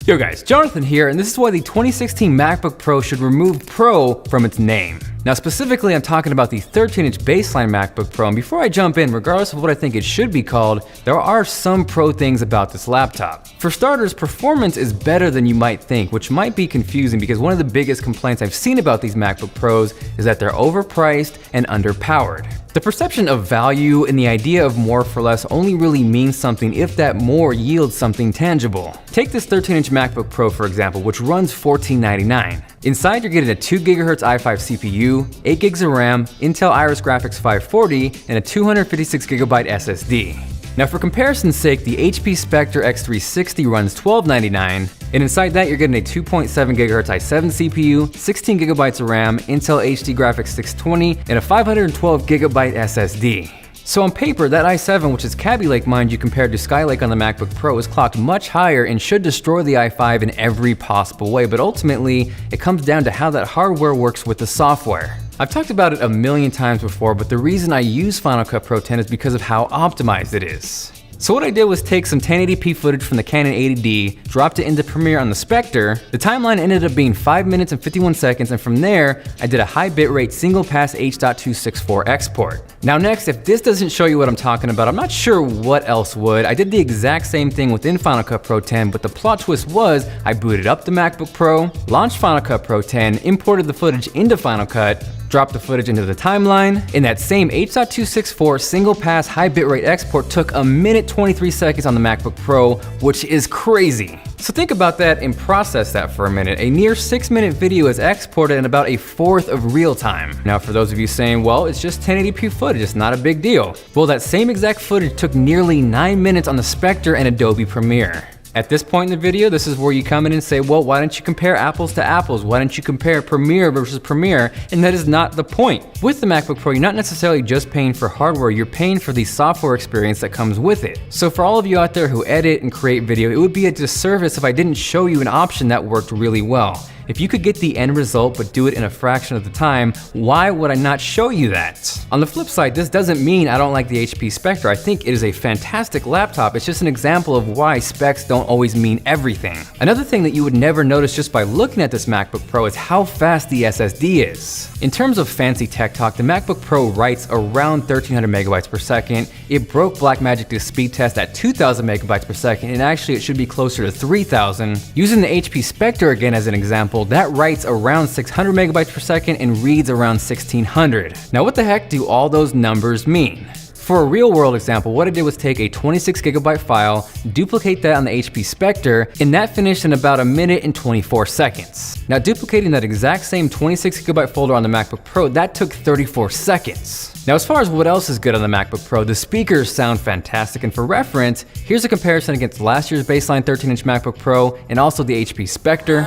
Yo guys, Jonathan here, and this is why the 2016 MacBook Pro should remove Pro from its name. Now specifically, I'm talking about the 13-inch baseline MacBook Pro, and before I jump in, regardless of what I think it should be called, there are some pro things about this laptop. For starters, performance is better than you might think, which might be confusing because one of the biggest complaints I've seen about these MacBook Pros is that they're overpriced and underpowered. The perception of value and the idea of more for less only really means something if that more yields something tangible. Take this 13-inch MacBook Pro for example, which runs $1499. Inside you're getting a 2 GHz i5 CPU, 8 gigs of RAM, Intel Iris Graphics 540, and a 256 GB SSD. Now for comparison's sake, the HP Spectre X360 runs $1299, and inside that you're getting a 2.7 GHz i7 CPU, 16 GB of RAM, Intel HD Graphics 620, and a 512 GB SSD. So on paper, that i7, which is Kaby Lake mind you compared to Skylake on the MacBook Pro, is clocked much higher and should destroy the i5 in every possible way, but ultimately, it comes down to how that hardware works with the software. I've talked about it a million times before, but the reason I use Final Cut Pro 10 is because of how optimized it is. So what I did was take some 1080p footage from the Canon 80D, dropped it into Premiere on the Spectre. The timeline ended up being 5 minutes and 51 seconds, and from there, I did a high bitrate single pass H.264 export. Now next, if this doesn't show you what I'm talking about, I'm not sure what else would. I did the exact same thing within Final Cut Pro 10, but the plot twist was I booted up the MacBook Pro, launched Final Cut Pro 10, imported the footage into Final Cut, dropped the footage into the timeline, and that same H.264 single pass high bitrate export took a minute 23 seconds on the MacBook Pro, which is crazy. So think about that and process that for a minute. A near 6-minute video is exported in about a fourth of real time. Now for those of you saying, well, it's just 1080p footage, it's not a big deal. Well, that same exact footage took nearly 9 minutes on the Spectre and Adobe Premiere. At this point in the video, this is where you come in and say, well, why don't you compare apples to apples? Why don't you compare Premiere versus Premiere? And that is not the point. With the MacBook Pro, you're not necessarily just paying for hardware, you're paying for the software experience that comes with it. So for all of you out there who edit and create video, it would be a disservice if I didn't show you an option that worked really well. If you could get the end result but do it in a fraction of the time, why would I not show you that? On the flip side, this doesn't mean I don't like the HP Spectre. I think it is a fantastic laptop. It's just an example of why specs don't always mean everything. Another thing that you would never notice just by looking at this MacBook Pro is how fast the SSD is. In terms of fancy tech talk, the MacBook Pro writes around 1300 megabytes per second. It broke Blackmagic's speed test at 2000 megabytes per second, and actually it should be closer to 3000. Using the HP Spectre again as an example, that writes around 600 megabytes per second and reads around 1600. Now what the heck do all those numbers mean? For a real world example, what I did was take a 26 gigabyte file, duplicate that on the HP Spectre, and that finished in about a minute and 24 seconds. Now duplicating that exact same 26 gigabyte folder on the MacBook Pro, that took 34 seconds. Now as far as what else is good on the MacBook Pro, the speakers sound fantastic, and for reference, here's a comparison against last year's baseline 13-inch MacBook Pro and also the HP Spectre.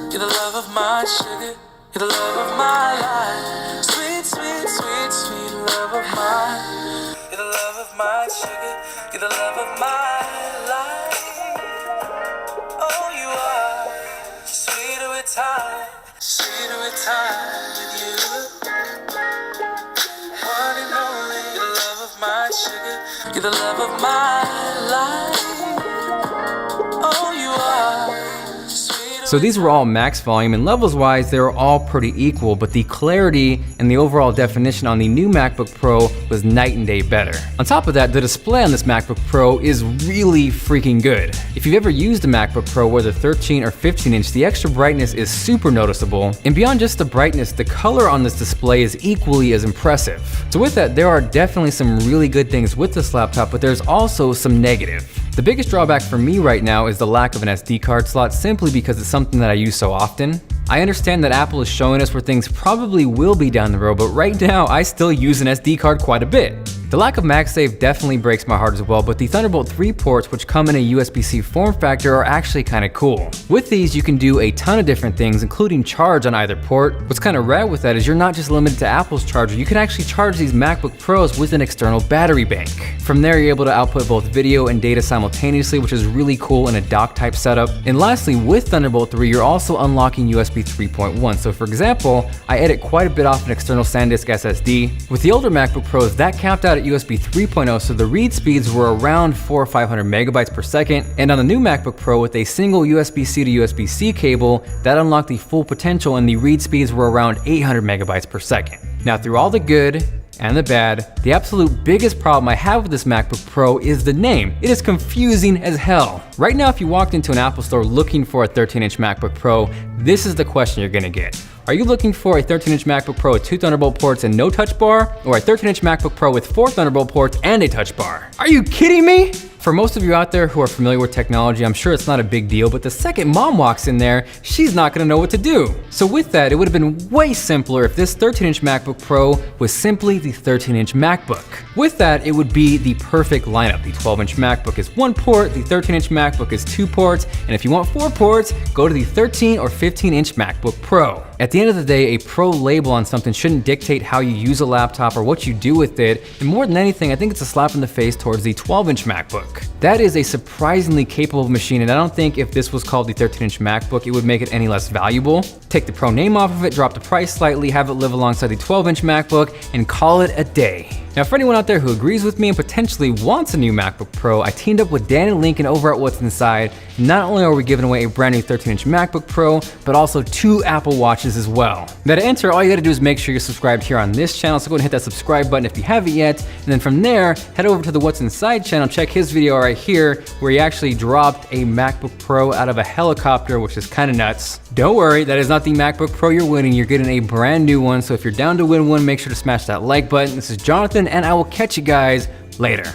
You're the love of my sugar, you're the love of my life. Sweet, sweet, sweet, sweet love of mine. You're the love of my sugar, you're the love of my life. Oh, you are sweeter with time with you. One and only, you're the love of my sugar, you're the love of my life. Oh, you are. So these were all max volume, and levels wise, they were all pretty equal, but the clarity and the overall definition on the new MacBook Pro was night and day better. On top of that, the display on this MacBook Pro is really freaking good. If you've ever used a MacBook Pro, whether 13 or 15 inch, the extra brightness is super noticeable. And beyond just the brightness, the color on this display is equally as impressive. So with that, there are definitely some really good things with this laptop, but there's also some negative. The biggest drawback for me right now is the lack of an SD card slot, simply because it's something that I use so often. I understand that Apple is showing us where things probably will be down the road, but right now I still use an SD card quite a bit. The lack of MagSafe definitely breaks my heart as well, but the Thunderbolt 3 ports, which come in a USB-C form factor, are actually kind of cool. With these, you can do a ton of different things, including charge on either port. What's kind of rad with that is you're not just limited to Apple's charger, you can actually charge these MacBook Pros with an external battery bank. From there, you're able to output both video and data simultaneously, which is really cool in a dock type setup. And lastly, with Thunderbolt 3, you're also unlocking USB 3.1. So for example, I edit quite a bit off an external SanDisk SSD. With the older MacBook Pros, that capped out out at USB 3.0, so the read speeds were around 400 or 500 megabytes per second. And on the new MacBook Pro with a single USB-C to USB-C cable, that unlocked the full potential and the read speeds were around 800 megabytes per second. Now through all the good and the bad, the absolute biggest problem I have with this MacBook Pro is the name. It is confusing as hell. Right now, if you walked into an Apple store looking for a 13-inch MacBook Pro, this is the question you're gonna get. Are you looking for a 13-inch MacBook Pro with 2 Thunderbolt ports and no touch bar, or a 13-inch MacBook Pro with 4 Thunderbolt ports and a touch bar? Are you kidding me? For most of you out there who are familiar with technology, I'm sure it's not a big deal, but the second mom walks in there, she's not gonna know what to do. So with that, it would have been way simpler if this 13-inch MacBook Pro was simply the 13-inch MacBook. With that, it would be the perfect lineup. The 12-inch MacBook is 1 port, the 13-inch MacBook is 2 ports, and if you want 4 ports, go to the 13 or 15-inch MacBook Pro. At the end of the day, a Pro label on something shouldn't dictate how you use a laptop or what you do with it, and more than anything, I think it's a slap in the face towards the 12-inch MacBook. That is a surprisingly capable machine, and I don't think if this was called the 13-inch MacBook, it would make it any less valuable. Take the Pro name off of it, drop the price slightly, have it live alongside the 12-inch MacBook, and call it a day. Now, for anyone out there who agrees with me and potentially wants a new MacBook Pro, I teamed up with Dan and Lincoln over at What's Inside. Not only are we giving away a brand new 13-inch MacBook Pro, but also 2 Apple Watches as well. Now to enter, all you gotta do is make sure you're subscribed here on this channel, so go ahead and hit that subscribe button if you haven't yet, and then from there, head over to the What's Inside channel, check his video right here, where he actually dropped a MacBook Pro out of a helicopter, which is kinda nuts. Don't worry, that is not the MacBook Pro you're winning, you're getting a brand new one, so if you're down to win one, make sure to smash that like button. This is Jonathan, and I will catch you guys later.